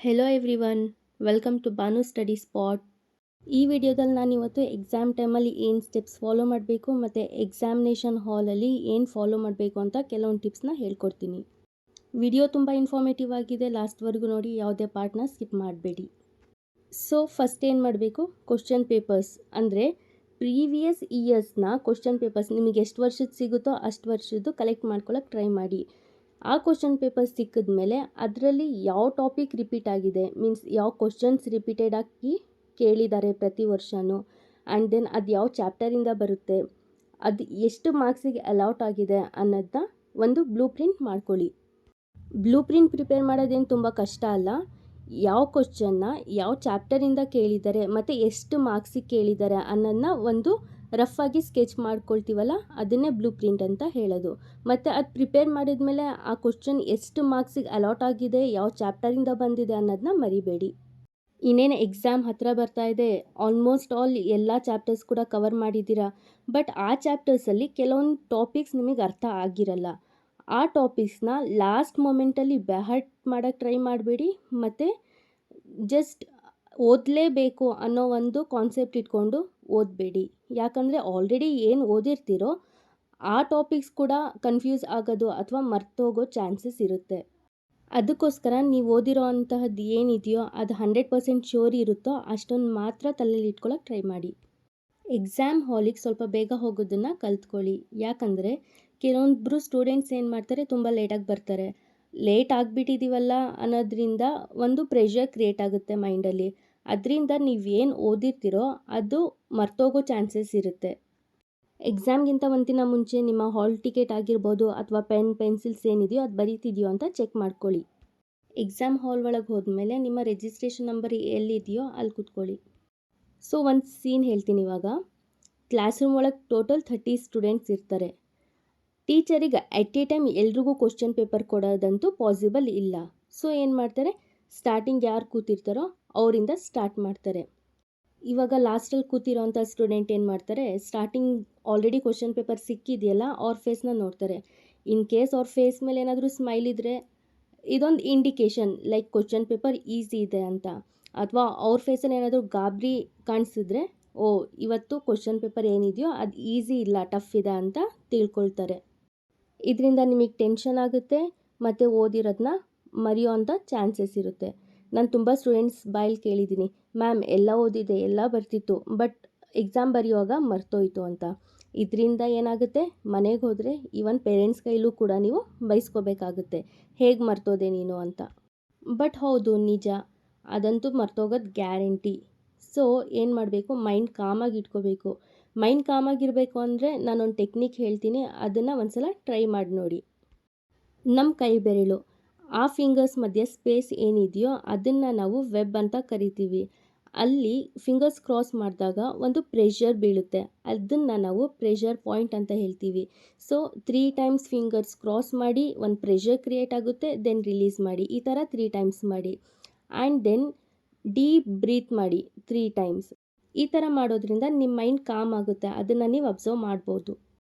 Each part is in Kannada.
Hello everyone, welcome to Banu study spot. ಈ ವಿಡಿಯೋದಲ್ಲಿ ನಾನು ಇವತ್ತು ಎಕ್ಸಾಮ್ ಟೈಮಲ್ಲಿ ಏನು ಸ್ಟೆಪ್ಸ್ ಫಾಲೋ ಮಾಡಬೇಕು ಮತ್ತು ಎಕ್ಸಾಮಿನೇಷನ್ ಹಾಲಲ್ಲಿ ಏನು ಫಾಲೋ ಮಾಡಬೇಕು ಅಂತ ಕೆಲವೊಂದು ಟಿಪ್ಸ್ನ ಹೇಳ್ಕೊಡ್ತೀನಿ. ವಿಡಿಯೋ ತುಂಬ ಇನ್ಫಾರ್ಮೇಟಿವ್ ಆಗಿದೆ, ಲಾಸ್ಟ್ವರೆಗೂ ನೋಡಿ, ಯಾವುದೇ ಪಾರ್ಟ್ನ ಸ್ಕಿಪ್ ಮಾಡಬೇಡಿ. ಸೊ ಫಸ್ಟ್ ಏನು ಮಾಡಬೇಕು, ಕ್ವಶನ್ ಪೇಪರ್ಸ್ ಅಂದರೆ ಪ್ರೀವಿಯಸ್ ಇಯರ್ಸ್ನ ಕ್ವಶನ್ ಪೇಪರ್ಸ್ ನಿಮಗೆ ಎಷ್ಟು ವರ್ಷದ ಸಿಗುತ್ತೋ ಅಷ್ಟು ವರ್ಷದ್ದು ಕಲೆಕ್ಟ್ ಮಾಡ್ಕೊಳ್ಳೋಕೆ ಟ್ರೈ ಮಾಡಿ. ಆ ಕ್ವಶನ್ ಪೇಪರ್ ಸಿಕ್ಕಿದ್ಮೇಲೆ ಅದರಲ್ಲಿ ಯಾವ ಟಾಪಿಕ್ ರಿಪೀಟ್ ಆಗಿದೆ, ಮೀನ್ಸ್ ಯಾವ ಕ್ವಶನ್ಸ್ ರಿಪೀಟೆಡ್ ಆಗಿ ಕೇಳಿದ್ದಾರೆ ಪ್ರತಿ ವರ್ಷವೂ, ಆ್ಯಂಡ್ ದೆನ್ ಅದು ಯಾವ ಚಾಪ್ಟರಿಂದ ಬರುತ್ತೆ, ಅದು ಎಷ್ಟು ಮಾರ್ಕ್ಸಿಗೆ ಅಲಾಟ್ ಆಗಿದೆ ಅನ್ನೋದನ್ನ ಒಂದು ಬ್ಲೂ ಪ್ರಿಂಟ್ ಮಾಡ್ಕೊಳ್ಳಿ. ಬ್ಲೂ ಪ್ರಿಂಟ್ ಪ್ರಿಪೇರ್ ಮಾಡೋದೇನು ತುಂಬ ಕಷ್ಟ ಅಲ್ಲ. ಯಾವ ಕ್ವಶನ್ನ ಯಾವ ಚಾಪ್ಟರಿಂದ ಕೇಳಿದ್ದಾರೆ ಮತ್ತು ಎಷ್ಟು ಮಾರ್ಕ್ಸಿಗೆ ಕೇಳಿದ್ದಾರೆ ಅನ್ನೋದನ್ನ ಒಂದು ರಫ್ ಆಗಿ ಸ್ಕೆಚ್ ಮಾಡ್ಕೊಳ್ತೀವಲ್ಲ, ಅದನ್ನೇ ಬ್ಲೂ ಪ್ರಿಂಟ್ ಅಂತ ಹೇಳೋದು. ಮತ್ತು ಅದು ಪ್ರಿಪೇರ್ ಮಾಡಿದ್ಮೇಲೆ ಆ ಕ್ವಶನ್ ಎಷ್ಟು ಮಾರ್ಕ್ಸಿಗೆ ಅಲಾಟ್ ಆಗಿದೆ, ಯಾವ ಚಾಪ್ಟರಿಂದ ಬಂದಿದೆ ಅನ್ನೋದನ್ನ ಮರಿಬೇಡಿ. ಇನ್ನೇನು ಎಕ್ಸಾಮ್ ಹತ್ತಿರ ಬರ್ತಾ ಇದೆ, ಆಲ್ಮೋಸ್ಟ್ ಆಲ್ ಎಲ್ಲ ಚಾಪ್ಟರ್ಸ್ ಕೂಡ ಕವರ್ ಮಾಡಿದ್ದೀರಾ. ಬಟ್ ಆ ಚಾಪ್ಟರ್ಸಲ್ಲಿ ಕೆಲವೊಂದು ಟಾಪಿಕ್ಸ್ ನಿಮಗೆ ಅರ್ಥ ಆಗಿರಲ್ಲ. ಆ ಟಾಪಿಕ್ಸ್ನ ಲಾಸ್ಟ್ ಮೊಮೆಂಟಲ್ಲಿ ಬ್ಯಾಹರ್ಟ್ ಮಾಡೋಕ್ಕೆ ಟ್ರೈ ಮಾಡಬೇಡಿ. ಮತ್ತು ಜಸ್ಟ್ ಓದಲೇಬೇಕು ಅನ್ನೋ ಒಂದು ಕಾನ್ಸೆಪ್ಟ್ ಇಟ್ಕೊಂಡು ಓದಬೇಡಿ. ಯಾಕಂದರೆ ಆಲ್ರೆಡಿ ಏನು ಓದಿರ್ತೀರೋ ಆ ಟಾಪಿಕ್ಸ್ ಕೂಡ ಕನ್ಫ್ಯೂಸ್ ಆಗೋದು ಅಥವಾ ಮರ್ತೋಗೋ ಚಾನ್ಸಸ್ ಇರುತ್ತೆ. ಅದಕ್ಕೋಸ್ಕರ ನೀವು ಓದಿರೋ ಅಂತಹದ್ದು ಏನಿದೆಯೋ ಅದು 100% ಶ್ಯೂರ್ ಇರುತ್ತೋ ಅಷ್ಟೊಂದು ಮಾತ್ರ ತಲೆಯಲ್ಲಿ ಇಟ್ಕೊಳ್ಳೋಕೆ ಟ್ರೈ ಮಾಡಿ. ಎಕ್ಸಾಮ್ ಹಾಲಿಗೆ ಸ್ವಲ್ಪ ಬೇಗ ಹೋಗೋದನ್ನು ಕಲ್ತ್ಕೊಳ್ಳಿ. ಯಾಕಂದರೆ ಕೆಲವೊಬ್ಬರು ಸ್ಟೂಡೆಂಟ್ಸ್ ಏನು ಮಾಡ್ತಾರೆ, ತುಂಬ ಲೇಟಾಗಿ ಬರ್ತಾರೆ. ಲೇಟ್ ಆಗಿಬಿಟ್ಟಿದ್ದೀವಲ್ಲ ಅನ್ನೋದ್ರಿಂದ ಒಂದು ಪ್ರೆಷರ್ ಕ್ರಿಯೇಟ್ ಆಗುತ್ತೆ ಮೈಂಡಲ್ಲಿ. ಅದರಿಂದ ನೀವೇನು ಓದಿರ್ತೀರೋ ಅದು ಮರ್ತೋಗೋ ಚಾನ್ಸಸ್ ಇರುತ್ತೆ. ಎಕ್ಸಾಮ್ಗಿಂತ ಒಂದಿನ ಮುಂಚೆ ನಿಮ್ಮ ಹಾಲ್ ಟಿಕೆಟ್ ಆಗಿರ್ಬೋದು ಅಥವಾ ಪೆನ್ಸಿಲ್ಸ್ ಏನಿದೆಯೋ ಅದು ಬರೀತಿದೆಯೋ ಅಂತ ಚೆಕ್ ಮಾಡ್ಕೊಳ್ಳಿ. ಎಕ್ಸಾಮ್ ಹಾಲ್ ಒಳಗೆ ಹೋದ್ಮೇಲೆ ನಿಮ್ಮ ರಿಜಿಸ್ಟ್ರೇಷನ್ ನಂಬರ್ ಎಲ್ಲಿದೆಯೋ ಅಲ್ಲಿ ಕೂತ್ಕೊಳ್ಳಿ. ಸೊ ಒಂದು ಸೀನ್ ಹೇಳ್ತೀನಿ ಇವಾಗ. ಕ್ಲಾಸ್ ರೂಮ್ ಒಳಗೆ ಟೋಟಲ್ 30 ಸ್ಟೂಡೆಂಟ್ಸ್ ಇರ್ತಾರೆ. ಟೀಚರಿಗೆ ಎಟ್ ಎ ಟೈಮ್ ಎಲ್ರಿಗೂ ಕ್ವಶನ್ ಪೇಪರ್ ಕೊಡೋದಂತೂ ಪಾಸಿಬಲ್ ಇಲ್ಲ. ಸೊ ಏನು ಮಾಡ್ತಾರೆ, ಸ್ಟಾರ್ಟಿಂಗ್ ಯಾರು ಕೂತಿರ್ತಾರೋ ಅವರಿಂದ ಸ್ಟಾರ್ಟ್ ಮಾಡ್ತಾರೆ. ಇವಾಗ ಲಾಸ್ಟಲ್ಲಿ ಕೂತಿರೋಂಥ ಸ್ಟೂಡೆಂಟ್ ಏನು ಮಾಡ್ತಾರೆ, ಸ್ಟಾರ್ಟಿಂಗ್ ಆಲ್ರೆಡಿ ಕ್ವಶನ್ ಪೇಪರ್ ಸಿಕ್ಕಿದೆಯಲ್ಲ ಅವ್ರ ಫೇಸ್ನ ನೋಡ್ತಾರೆ. ಇನ್ ಕೇಸ್ ಅವ್ರ ಫೇಸ್ ಮೇಲೆ ಏನಾದರೂ ಸ್ಮೈಲ್ ಇದ್ದರೆ ಇದೊಂದು indication, like question paper easy ಇದೆ ಅಂತ. ಅಥವಾ ಅವ್ರ ಫೇಸಲ್ಲಿ ಏನಾದರೂ ಗಾಬರಿ ಕಾಣಿಸಿದ್ರೆ, ಓ ಇವತ್ತು ಕ್ವಶನ್ ಪೇಪರ್ ಏನಿದೆಯೋ ಅದು ಈಸಿ ಇಲ್ಲ, ಟಫ್ ಇದೆ ಅಂತ ತಿಳ್ಕೊಳ್ತಾರೆ. ಇದರಿಂದ ನಿಮಗೆ ಟೆನ್ಷನ್ ಆಗುತ್ತೆ ಮತ್ತು ಓದಿರೋದನ್ನ ಮರೆಯೋ ಅಂಥ ಚಾನ್ಸಸ್ ಇರುತ್ತೆ. ನಾನು ತುಂಬ ಸ್ಟೂಡೆಂಟ್ಸ್ ಬಾಯಲ್ಲಿ ಕೇಳಿದ್ದೀನಿ, ಮ್ಯಾಮ್ ಎಲ್ಲ ಓದಿದೆ, ಎಲ್ಲ ಬರ್ತಿತ್ತು, ಬಟ್ ಎಕ್ಸಾಮ್ ಬರೆಯುವಾಗ ಮರ್ತೋಯ್ತು ಅಂತ. ಇದರಿಂದ ಏನಾಗುತ್ತೆ, ಮನೆಗೆ ಹೋದರೆ ಈವನ್ ಪೇರೆಂಟ್ಸ್ ಕೈಲೂ ಕೂಡ ನೀವು ಬೈಸ್ಕೋಬೇಕಾಗುತ್ತೆ, ಹೇಗೆ ಮರ್ತೋದೆ ನೀನು ಅಂತ. ಬಟ್ ಹೌದು, ನಿಜ, ಅದಂತೂ ಮರ್ತೋಗೋದು ಗ್ಯಾರಂಟಿ. ಸೊ ಏನು ಮಾಡಬೇಕು, ಮೈಂಡ್ ಕಾಮಾಗಿ ಇಟ್ಕೋಬೇಕು. ಮೈಂಡ್ ಕಾಮಾಗಿರಬೇಕು ಅಂದರೆ ನಾನೊಂದು ಟೆಕ್ನಿಕ್ ಹೇಳ್ತೀನಿ, ಅದನ್ನು ಒಂದ್ಸಲ ಟ್ರೈ ಮಾಡಿ ನೋಡಿ. ನಮ್ಮ ಕೈ ಬೆರಳು ಆ ಫಿಂಗರ್ಸ್ ಮಧ್ಯೆ ಸ್ಪೇಸ್ ಏನಿದೆಯೋ ಅದನ್ನು ನಾವು ವೆಬ್ ಅಂತ ಕರಿತೀವಿ. ಅಲ್ಲಿ ಫಿಂಗರ್ಸ್ ಕ್ರಾಸ್ ಮಾಡಿದಾಗ ಒಂದು ಪ್ರೆಷರ್ ಬೀಳುತ್ತೆ, ಅದನ್ನು ನಾವು ಪ್ರೆಷರ್ ಪಾಯಿಂಟ್ ಅಂತ ಹೇಳ್ತೀವಿ. ಸೊ 3 ಟೈಮ್ಸ್ ಫಿಂಗರ್ಸ್ ಕ್ರಾಸ್ ಮಾಡಿ ಒಂದು ಪ್ರೆಷರ್ ಕ್ರಿಯೇಟ್ ಆಗುತ್ತೆ, ದೆನ್ ರಿಲೀಸ್ ಮಾಡಿ. ಈ ಥರ 3 ಟೈಮ್ಸ್ ಮಾಡಿ. ಆ್ಯಂಡ್ ದೆನ್ ಡೀಪ್ ಬ್ರೀತ್ ಮಾಡಿ 3 ಟೈಮ್ಸ್. ಈ ಥರ ಮಾಡೋದ್ರಿಂದ ನಿಮ್ಮ ಮೈಂಡ್ ಕಾಮ್ ಆಗುತ್ತೆ, ಅದನ್ನು ನೀವು ಅಬ್ಸರ್ವ್ ಮಾಡ್ಬೋದು.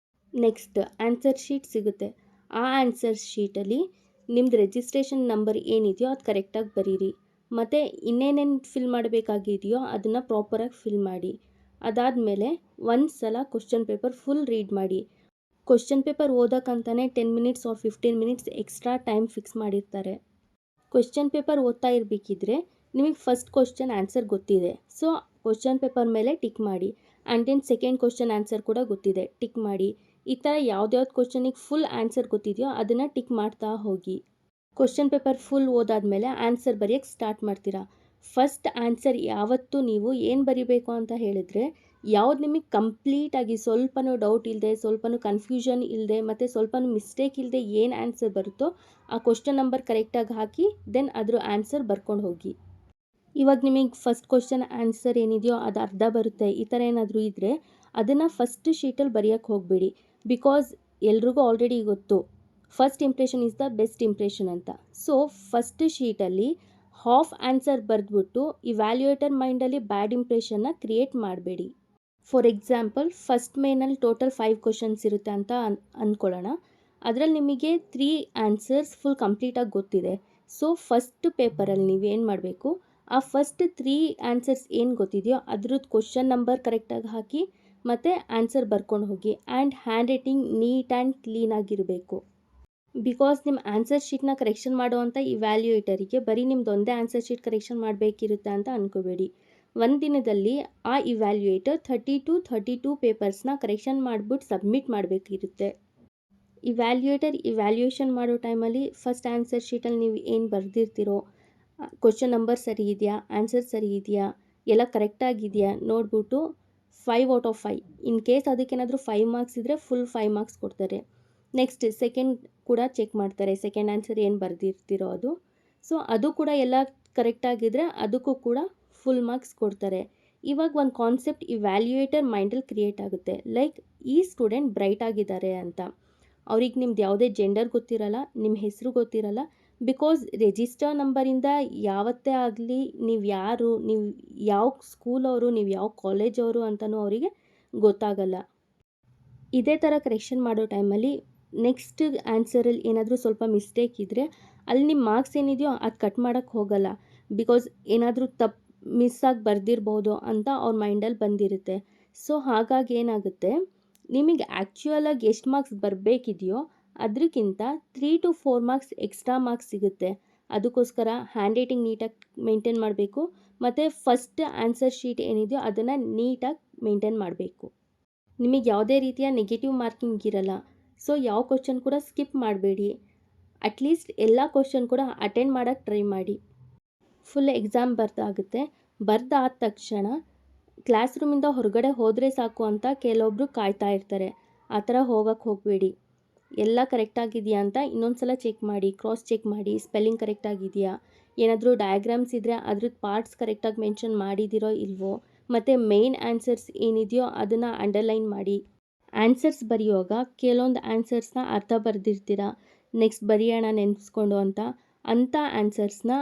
ನೆಕ್ಸ್ಟ್ ಆನ್ಸರ್ ಶೀಟ್ ಸಿಗುತ್ತೆ. ಆ ಆನ್ಸರ್ ಶೀಟಲ್ಲಿ ನಿಮ್ಮದು ರಿಜಿಸ್ಟ್ರೇಷನ್ ನಂಬರ್ ಏನಿದೆಯೋ ಅದು ಕರೆಕ್ಟಾಗಿ ಬರೀರಿ. ಮತ್ತು ಇನ್ನೇನೇನು ಫಿಲ್ ಮಾಡಬೇಕಾಗಿದೆಯೋ ಅದನ್ನು ಪ್ರಾಪರಾಗಿ ಫಿಲ್ ಮಾಡಿ. ಅದಾದಮೇಲೆ ಒಂದು ಸಲ ಕ್ವಶನ್ ಪೇಪರ್ ಫುಲ್ ರೀಡ್ ಮಾಡಿ. ಕ್ವಶನ್ ಪೇಪರ್ ಓದೋಕ್ಕಂತಲೇ 10 minutes or 15 minutes extra time fix ಮಾಡಿರ್ತಾರೆ. ಕ್ವಶನ್ ಪೇಪರ್ ಓದ್ತಾ ಇರಬೇಕಿದ್ರೆ ನಿಮಗೆ ಫಸ್ಟ್ ಕ್ವಶನ್ ಆನ್ಸರ್ ಗೊತ್ತಿದೆ, ಸೊ ಕ್ವಶನ್ ಪೇಪರ್ ಮೇಲೆ ಟಿಕ್ ಮಾಡಿ. And then second question answer ಕೂಡ ಗೊತ್ತಿದೆ, ಟಿಕ್ ಮಾಡಿ. ಈ ಥರ ಯಾವ್ದ್ಯಾವ್ದು ಕ್ವಶನಿಗೆ ಫುಲ್ ಆನ್ಸರ್ ಗೊತ್ತಿದೆಯೋ ಅದನ್ನು ಟಿಕ್ ಮಾಡ್ತಾ ಹೋಗಿ. ಕ್ವಶನ್ ಪೇಪರ್ ಫುಲ್ ಓದಾದ್ಮೇಲೆ ಆನ್ಸರ್ ಬರೆಯೋಕ್ಕೆ ಸ್ಟಾರ್ಟ್ ಮಾಡ್ತೀರಾ. ಫಸ್ಟ್ ಆನ್ಸರ್ ಯಾವತ್ತೂ ನೀವು ಏನು ಬರಿಬೇಕು ಅಂತ ಹೇಳಿದ್ರೆ, ಯಾವ್ದು ನಿಮಗೆ ಕಂಪ್ಲೀಟಾಗಿ ಸ್ವಲ್ಪನೂ ಡೌಟ್ ಇಲ್ಲದೆ, ಸ್ವಲ್ಪನೂ ಕನ್ಫ್ಯೂಷನ್ ಇಲ್ಲದೆ ಮತ್ತು ಸ್ವಲ್ಪನೂ ಮಿಸ್ಟೇಕ್ ಇಲ್ಲದೆ ಏನು ಆನ್ಸರ್ ಬರುತ್ತೋ ಆ ಕ್ವಶನ್ ನಂಬರ್ ಕರೆಕ್ಟಾಗಿ ಹಾಕಿ ದೆನ್ ಅದ್ರ ಆನ್ಸರ್ ಬರ್ಕೊಂಡು ಹೋಗಿ. ಇವಾಗ ನಿಮಗೆ ಫಸ್ಟ್ ಕ್ವಶನ್ ಆನ್ಸರ್ ಏನಿದೆಯೋ ಅದು ಅರ್ಧ ಬರುತ್ತೆ, ಈ ಥರ ಏನಾದರೂ ಇದ್ದರೆ ಅದನ್ನು ಫಸ್ಟ್ ಶೀಟಲ್ಲಿ ಬರೆಯೋಕ್ಕೆ ಹೋಗಬೇಡಿ. ಬಿಕಾಸ್ ಎಲ್ರಿಗೂ ಆಲ್ರೆಡಿ ಗೊತ್ತು, first impression is the best impression ಅಂತ. ಸೊ ಫಸ್ಟ್ ಶೀಟಲ್ಲಿ ಹಾಫ್ ಆನ್ಸರ್ ಬರೆದ್ಬಿಟ್ಟು ಇವ್ಯಾಲ್ಯೂಯೇಟರ್ ಮೈಂಡಲ್ಲಿ ಬ್ಯಾಡ್ ಇಂಪ್ರೆಷನ್ನ ಕ್ರಿಯೇಟ್ ಮಾಡಬೇಡಿ. ಫಾರ್ ಎಕ್ಸಾಂಪಲ್, ಫಸ್ಟ್ ಮೇನಲ್ಲಿ ಟೋಟಲ್ 5 ಕ್ವಶನ್ಸ್ ಇರುತ್ತೆ ಅಂತ ಅಂದ್ಕೊಳ್ಳೋಣ. ಅದರಲ್ಲಿ ನಿಮಗೆ 3 ಆನ್ಸರ್ಸ್ ಫುಲ್ ಕಂಪ್ಲೀಟಾಗಿ ಗೊತ್ತಿದೆ. ಸೊ ಫಸ್ಟ್ ಪೇಪರಲ್ಲಿ ನೀವೇನು ಮಾಡಬೇಕು, ಆ ಫಸ್ಟ್ 3 ಆನ್ಸರ್ಸ್ ಏನು ಗೊತ್ತಿದೆಯೋ ಅದ್ರದ್ದು ಕ್ವಶನ್ ನಂಬರ್ ಕರೆಕ್ಟಾಗಿ ಹಾಕಿ ಮತ್ತು ಆನ್ಸರ್ ಬರ್ಕೊಂಡು ಹೋಗಿ. And handwriting neat and ಕ್ಲೀನಾಗಿರಬೇಕು. ಬಿಕಾಸ್ ನಿಮ್ಮ ಆನ್ಸರ್ ಶೀಟ್ನ ಕರೆಕ್ಷನ್ ಮಾಡುವಂಥ ಇವ್ಯಾಲ್ಯೂಯೇಟರಿಗೆ ಬರೀ ನಿಮ್ದು ಒಂದೇ ಆನ್ಸರ್ ಶೀಟ್ ಕರೆಕ್ಷನ್ ಮಾಡಬೇಕಿರುತ್ತೆ ಅಂತ ಅಂದ್ಕೋಬೇಡಿ. ಒಂದು ದಿನದಲ್ಲಿ ಆ ಇವ್ಯಾಲ್ಯೂಯೇಟರ್ 32 ಪೇಪರ್ಸ್ನ ಕರೆಕ್ಷನ್ ಮಾಡಿಬಿಟ್ಟು ಸಬ್ಮಿಟ್ ಮಾಡಬೇಕಿರುತ್ತೆ. ಇವ್ಯಾಲ್ಯೂಯೇಷನ್ ಮಾಡೋ ಟೈಮಲ್ಲಿ ಫಸ್ಟ್ ಆನ್ಸರ್ ಶೀಟಲ್ಲಿ ನೀವು ಏನು ಬರೆದಿರ್ತೀರೋ ಕ್ವಶನ್ ನಂಬರ್ ಸರಿ ಇದೆಯಾ, ಆನ್ಸರ್ ಸರಿ ಇದೆಯಾ, ಎಲ್ಲ ಕರೆಕ್ಟಾಗಿದೆಯಾ ನೋಡ್ಬಿಟ್ಟು 5 ಔಟ್ ಆಫ್ 5, ಇನ್ ಕೇಸ್ ಅದಕ್ಕೇನಾದರೂ 5 ಮಾರ್ಕ್ಸ್ ಇದ್ದರೆ ಫುಲ್ 5 ಮಾರ್ಕ್ಸ್ ಕೊಡ್ತಾರೆ. ನೆಕ್ಸ್ಟ್ ಸೆಕೆಂಡ್ ಕೂಡ ಚೆಕ್ ಮಾಡ್ತಾರೆ, ಸೆಕೆಂಡ್ ಆನ್ಸರ್ ಏನು ಬರೆದಿರ್ತೀರೋ ಅದು. ಸೊ ಅದು ಕೂಡ ಎಲ್ಲ ಕರೆಕ್ಟಾಗಿದ್ದರೆ ಅದಕ್ಕೂ ಕೂಡ ಫುಲ್ ಮಾರ್ಕ್ಸ್ ಕೊಡ್ತಾರೆ. ಇವಾಗ ಒಂದು ಕಾನ್ಸೆಪ್ಟ್ ಇವ್ಯಾಲ್ಯೂಯೇಟರ್ ಮೈಂಡಲ್ಲಿ ಕ್ರಿಯೇಟ್ ಆಗುತ್ತೆ, ಲೈಕ್ ಈ ಸ್ಟೂಡೆಂಟ್ ಬ್ರೈಟ್ ಆಗಿದ್ದಾರೆ ಅಂತ. ಅವ್ರಿಗೆ ನಿಮ್ದು ಯಾವುದೇ ಜೆಂಡರ್ ಗೊತ್ತಿರಲ್ಲ, ನಿಮ್ಮ ಹೆಸರು ಗೊತ್ತಿರಲ್ಲ. ಬಿಕಾಸ್ ರಿಜಿಸ್ಟರ್ ನಂಬರಿಂದ ಯಾವತ್ತೇ ಆಗಲಿ ನೀವು ಯಾರು, ನೀವು ಯಾವ ಸ್ಕೂಲವರು, ನೀವು ಯಾವ ಕಾಲೇಜವರು ಅಂತಲೂ ಅವರಿಗೆ ಗೊತ್ತಾಗಲ್ಲ. ಇದೇ ಥರ ಕರೆಕ್ಷನ್ ಮಾಡೋ ಟೈಮಲ್ಲಿ ನೆಕ್ಸ್ಟ್ ಆನ್ಸರಲ್ಲಿ ಏನಾದರೂ ಸ್ವಲ್ಪ ಮಿಸ್ಟೇಕ್ ಇದ್ದರೆ ಅಲ್ಲಿ ನಿಮ್ಮ ಮಾರ್ಕ್ಸ್ ಏನಿದೆಯೋ ಅದು ಕಟ್ ಮಾಡೋಕ್ಕೆ ಹೋಗಲ್ಲ. ಬಿಕಾಸ್ ಏನಾದರೂ ತಪ್ಪು ಮಿಸ್ಸಾಗಿ ಬರೆದಿರ್ಬೋದು ಅಂತ ಅವ್ರ ಮೈಂಡಲ್ಲಿ ಬಂದಿರುತ್ತೆ. ಸೊ ಹಾಗಾಗಿ ಏನಾಗುತ್ತೆ, ನಿಮಗೆ ಆ್ಯಕ್ಚುಯಲಾಗಿ ಎಷ್ಟು ಮಾರ್ಕ್ಸ್ ಬರಬೇಕಿದೆಯೋ ಅದಕ್ಕಿಂತ 3 to 4 ಮಾರ್ಕ್ಸ್ ಎಕ್ಸ್ಟ್ರಾ ಮಾರ್ಕ್ಸ್ ಸಿಗುತ್ತೆ. ಅದಕ್ಕೋಸ್ಕರ ಹ್ಯಾಂಡ್ ರೈಟಿಂಗ್ ನೀಟಾಗಿ ಮೇಂಟೈನ್ ಮಾಡಬೇಕು ಮತ್ತು ಫಸ್ಟ್ ಆನ್ಸರ್ ಶೀಟ್ ಏನಿದೆಯೋ ಅದನ್ನು ನೀಟಾಗಿ ಮೇಂಟೈನ್ ಮಾಡಬೇಕು. ನಿಮಗೆ ಯಾವುದೇ ರೀತಿಯ ನೆಗೆಟಿವ್ ಮಾರ್ಕಿಂಗ್ ಇರಲ್ಲ. ಸೊ ಯಾವ ಕ್ವಶನ್ ಕೂಡ ಸ್ಕಿಪ್ ಮಾಡಬೇಡಿ. ಅಟ್ಲೀಸ್ಟ್ ಎಲ್ಲ ಕ್ವಶನ್ ಕೂಡ ಅಟೆಂಡ್ ಮಾಡೋಕ್ಕೆ ಟ್ರೈ ಮಾಡಿ. ಫುಲ್ ಎಕ್ಸಾಮ್ ಬರ್ದಾಗುತ್ತೆ. ಬರ್ದಾದ ತಕ್ಷಣ ಕ್ಲಾಸ್ ರೂಮಿಂದ ಹೊರಗಡೆ ಹೋದರೆ ಸಾಕು ಅಂತ ಕೆಲವೊಬ್ಬರು ಕಾಯ್ತಾ ಇರ್ತಾರೆ. ಆ ಥರ ಹೋಗೋಕ್ಕೆ ಹೋಗಬೇಡಿ. ಎಲ್ಲ ಕರೆಕ್ಟಾಗಿದೆಯಾ ಅಂತ ಇನ್ನೊಂದು ಸಲ ಚೆಕ್ ಮಾಡಿ, ಕ್ರಾಸ್ ಚೆಕ್ ಮಾಡಿ, ಸ್ಪೆಲ್ಲಿಂಗ್ ಕರೆಕ್ಟಾಗಿದೆಯಾ, ಏನಾದರೂ ಡಯಾಗ್ರಾಮ್ಸ್ ಇದ್ದರೆ ಅದ್ರದ್ದು ಪಾರ್ಟ್ಸ್ ಕರೆಕ್ಟಾಗಿ ಮೆನ್ಷನ್ ಮಾಡಿದಿರೋ ಇಲ್ವೋ, ಮತ್ತು ಮೇನ್ ಆನ್ಸರ್ಸ್ ಏನಿದೆಯೋ ಅದನ್ನು ಅಂಡರ್ಲೈನ್ ಮಾಡಿ. ಆನ್ಸರ್ಸ್ ಬರೆಯುವಾಗ ಕೆಲವೊಂದು ಆನ್ಸರ್ಸ್ನ ಅರ್ಥ ಬರೆದಿರ್ತೀರ, ನೆಕ್ಸ್ಟ್ ಬರೆಯೋಣ ನೆನೆಸ್ಕೊಂಡು ಅಂಥ ಆನ್ಸರ್ಸ್ನ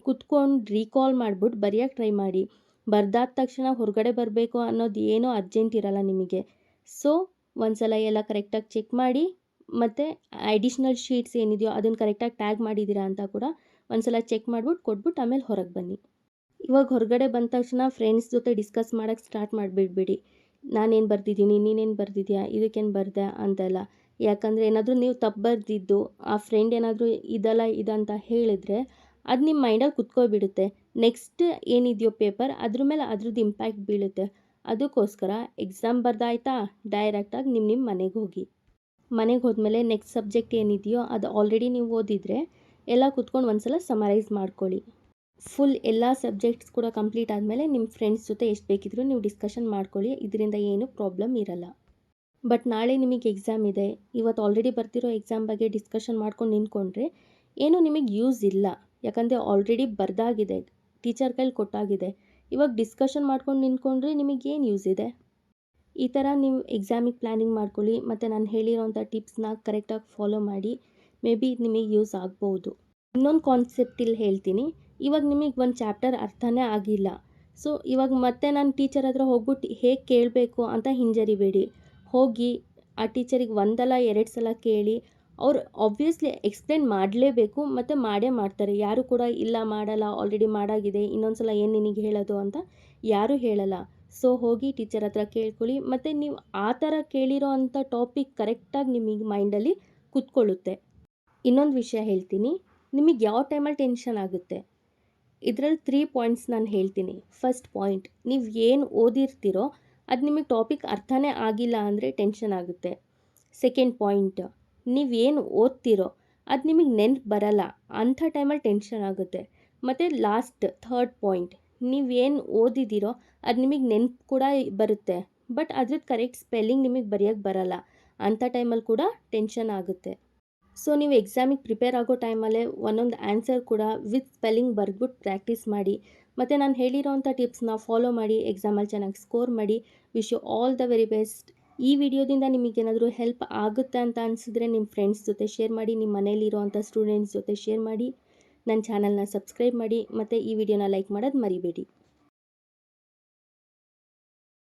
ಕುತ್ಕೊಂಡು ರೀಕಾಲ್ ಮಾಡಿಬಿಟ್ಟು ಬರೆಯೋಕ್ಕೆ ಟ್ರೈ ಮಾಡಿ. ಬರ್ದಾದ ತಕ್ಷಣ ಹೊರಗಡೆ ಬರಬೇಕು ಅನ್ನೋದು ಏನೂ ಅರ್ಜೆಂಟ್ ಇರಲ್ಲ ನಿಮಗೆ. ಸೊ ಒಂದು ಸಲ ಎಲ್ಲ ಕರೆಕ್ಟಾಗಿ ಚೆಕ್ ಮಾಡಿ, ಮತ್ತು ಅಡಿಷ್ನಲ್ ಶೀಟ್ಸ್ ಏನಿದೆಯೋ ಅದನ್ನು ಕರೆಕ್ಟಾಗಿ ಟ್ಯಾಗ್ ಮಾಡಿದ್ದೀರಾ ಅಂತ ಕೂಡ ಒಂದು ಸಲ ಚೆಕ್ ಮಾಡಿಬಿಟ್ಟು ಕೊಟ್ಬಿಟ್ಟು ಆಮೇಲೆ ಹೊರಗೆ ಬನ್ನಿ. ಇವಾಗ ಹೊರಗಡೆ ಬಂದ ತಕ್ಷಣ ಫ್ರೆಂಡ್ಸ್ ಜೊತೆ ಡಿಸ್ಕಸ್ ಮಾಡೋಕ್ಕೆ ಸ್ಟಾರ್ಟ್ ಮಾಡಿಬಿಡ್ಬೇಡಿ. ನಾನೇನು ಬರೆದಿದ್ದೀನಿ, ನೀನೇನು ಬರೆದಿದ್ಯಾ, ಇದಕ್ಕೇನು ಬರೆದೆ ಅಂತೆಲ್ಲ. ಯಾಕಂದರೆ ಏನಾದರೂ ನೀವು ತಪ್ಪು ಬರೆದಿದ್ದು ಆ ಫ್ರೆಂಡ್ ಏನಾದರೂ ಇದಲ್ಲ ಇದಂತ ಹೇಳಿದರೆ ಅದು ನಿಮ್ಮ ಮೈಂಡಲ್ಲಿ ಕುತ್ಕೊಬಿಡುತ್ತೆ. ನೆಕ್ಸ್ಟ್ ಏನಿದೆಯೋ ಪೇಪರ್ ಅದ್ರ ಮೇಲೆ ಅದ್ರದ್ದು ಇಂಪ್ಯಾಕ್ಟ್ ಬೀಳುತ್ತೆ. ಅದಕ್ಕೋಸ್ಕರ ಎಕ್ಸಾಮ್ ಬರ್ದಾಯ್ತಾ ಡೈರೆಕ್ಟಾಗಿ ನಿಮ್ಮ ಮನೆಗೆ ಹೋಗಿ. ಮನೆಗೆ ಹೋದ್ಮೇಲೆ ನೆಕ್ಸ್ಟ್ ಸಬ್ಜೆಕ್ಟ್ ಏನಿದೆಯೋ ಅದು ಆಲ್ರೆಡಿ ನೀವು ಓದಿದರೆ ಎಲ್ಲ ಕುತ್ಕೊಂಡು ಒಂದು ಸಲ ಸಮರೈಸ್ ಮಾಡ್ಕೊಳ್ಳಿ. ಫುಲ್ ಎಲ್ಲ ಸಬ್ಜೆಕ್ಟ್ಸ್ ಕೂಡ ಕಂಪ್ಲೀಟ್ ಆದಮೇಲೆ ನಿಮ್ಮ ಫ್ರೆಂಡ್ಸ್ ಜೊತೆ ಎಷ್ಟು ಬೇಕಿದ್ರೂ ನೀವು ಡಿಸ್ಕಷನ್ ಮಾಡ್ಕೊಳ್ಳಿ. ಇದರಿಂದ ಏನೂ ಪ್ರಾಬ್ಲಮ್ ಇರಲ್ಲ. ಬಟ್ ನಾಳೆ ನಿಮಗೆ ಎಕ್ಸಾಮ್ ಇದೆ, ಇವತ್ತು ಆಲ್ರೆಡಿ ಬರ್ತಿರೋ ಎಕ್ಸಾಮ್ ಬಗ್ಗೆ ಡಿಸ್ಕಷನ್ ಮಾಡ್ಕೊಂಡು ನಿಂತ್ಕೊಂಡ್ರೆ ಏನೂ ನಿಮಗೆ ಯೂಸ್ ಇಲ್ಲ. ಯಾಕಂದರೆ ಆಲ್ರೆಡಿ ಬರ್ದಾಗಿದೆ, ಟೀಚರ್ ಕೈಲಿ ಕೊಟ್ಟಾಗಿದೆ. ಇವಾಗ ಡಿಸ್ಕಷನ್ ಮಾಡ್ಕೊಂಡು ನಿಂತ್ಕೊಂಡ್ರೆ ನಿಮಗೇನು ಯೂಸ್ ಇದೆ? ಈ ಥರ ನೀವು ಎಕ್ಸಾಮಿಗೆ ಪ್ಲ್ಯಾನಿಂಗ್ ಮಾಡ್ಕೊಳ್ಳಿ ಮತ್ತು ನಾನು ಹೇಳಿರೋಂಥ ಟಿಪ್ಸ್ನ ಕರೆಕ್ಟಾಗಿ ಫಾಲೋ ಮಾಡಿ. ಮೇ ಬಿ ನಿಮಗೆ ಯೂಸ್ ಆಗ್ಬೋದು. ಇನ್ನೊಂದು ಕಾನ್ಸೆಪ್ಟ್ ಇಲ್ಲಿ ಹೇಳ್ತೀನಿ. ಇವಾಗ ನಿಮಗೆ ಒಂದು ಚಾಪ್ಟರ್ ಅರ್ಥನೇ ಆಗಿಲ್ಲ. ಸೊ ಇವಾಗ ಮತ್ತೆ ನಾನು ಟೀಚರ್ ಹತ್ರ ಹೋಗ್ಬಿಟ್ಟು ಹೇಗೆ ಕೇಳಬೇಕು ಅಂತ ಹಿಂಜರಿಬೇಡಿ. ಹೋಗಿ ಆ ಟೀಚರಿಗೆ ಒಂದಲ್ಲ 2 ಸಲ ಕೇಳಿ. ಅವ್ರು ಆಬ್ವಿಯಸ್ಲಿ ಎಕ್ಸ್ಪ್ಲೇನ್ ಮಾಡಲೇಬೇಕು ಮತ್ತು ಮಾಡೇ ಮಾಡ್ತಾರೆ. ಯಾರು ಕೂಡ ಇಲ್ಲ ಮಾಡಲ್ಲ, ಆಲ್ರೆಡಿ ಮಾಡಾಗಿದೆ, ಇನ್ನೊಂದು ಸಲ ಏನು ನಿನಗೆ ಹೇಳೋದು ಅಂತ ಯಾರೂ ಹೇಳಲ್ಲ. ಸೊ ಹೋಗಿ ಟೀಚರ್ ಹತ್ರ ಕೇಳ್ಕೊಳ್ಳಿ. ಮತ್ತು ನೀವು ಆ ಥರ ಕೇಳಿರೋ ಅಂಥ ಟಾಪಿಕ್ ಕರೆಕ್ಟಾಗಿ ನಿಮಗೆ ಮೈಂಡಲ್ಲಿ ಕೂತ್ಕೊಳ್ಳುತ್ತೆ. ಇನ್ನೊಂದು ವಿಷಯ ಹೇಳ್ತೀನಿ, ನಿಮಗೆ ಯಾವ ಟೈಮಲ್ಲಿ ಟೆನ್ಷನ್ ಆಗುತ್ತೆ ಇದರಲ್ಲಿ 3 ಪಾಯಿಂಟ್ಸ್ ನಾನು ಹೇಳ್ತೀನಿ. ಫಸ್ಟ್ ಪಾಯಿಂಟ್, ನೀವು ಏನು ಓದಿರ್ತೀರೋ ಅದು ನಿಮಗೆ ಟಾಪಿಕ್ ಅರ್ಥನೇ ಆಗಿಲ್ಲ ಅಂದರೆ ಟೆನ್ಷನ್ ಆಗುತ್ತೆ. ಸೆಕೆಂಡ್ ಪಾಯಿಂಟ್, ನೀವೇನು ಓದ್ತಿರೋ ಅದು ನಿಮಗೆ ನೆನಪು ಬರಲ್ಲ, ಅಂಥ ಟೈಮಲ್ಲಿ ಟೆನ್ಷನ್ ಆಗುತ್ತೆ. ಮತ್ತು ಲಾಸ್ಟ್ ಥರ್ಡ್ ಪಾಯಿಂಟ್, ನೀವೇನು ಓದಿದ್ದೀರೋ ಅದು ನಿಮಗೆ ನೆನಪು ಕೂಡ ಬರುತ್ತೆ, ಬಟ್ ಅದ್ರದ್ದು ಕರೆಕ್ಟ್ ಸ್ಪೆಲ್ಲಿಂಗ್ ನಿಮಗೆ ಬರೆಯೋಕ್ಕೆ ಬರಲ್ಲ, ಅಂಥ ಟೈಮಲ್ಲಿ ಕೂಡ ಟೆನ್ಷನ್ ಆಗುತ್ತೆ. ಸೊ ನೀವು ಎಕ್ಸಾಮಿಗೆ ಪ್ರಿಪೇರ್ ಆಗೋ ಟೈಮಲ್ಲೇ ಒಂದೊಂದು ಆನ್ಸರ್ ಕೂಡ ವಿತ್ ಸ್ಪೆಲ್ಲಿಂಗ್ ಬರೆದ್ಬಿಟ್ಟು ಪ್ರಾಕ್ಟೀಸ್ ಮಾಡಿ. ಮತ್ತು ನಾನು ಹೇಳಿರೋಂಥ ಟಿಪ್ಸ್ನ ಫಾಲೋ ಮಾಡಿ ಎಕ್ಸಾಮಲ್ಲಿ ಚೆನ್ನಾಗಿ ಸ್ಕೋರ್ ಮಾಡಿ. Wish you all the very best. ಈ ವಿಡಿಯೋದಿಂದ ನಿಮಗೇನಾದರೂ ಹೆಲ್ಪ್ ಆಗುತ್ತೆ ಅಂತ ಅನಿಸಿದ್ರೆ ನಿಮ್ಮ ಫ್ರೆಂಡ್ಸ್ ಜೊತೆ ಶೇರ್ ಮಾಡಿ, ನಿಮ್ಮ ಮನೇಲಿರೋವಂಥ ಸ್ಟೂಡೆಂಟ್ಸ್ ಜೊತೆ ಶೇರ್ ಮಾಡಿ. ನನ್ನ ಚಾನಲ್ನ ಸಬ್ಸ್ಕ್ರೈಬ್ ಮಾಡಿ ಮತ್ತು ಈ ವಿಡಿಯೋನ ಲೈಕ್ ಮಾಡೋದು ಮರಿಬೇಡಿ.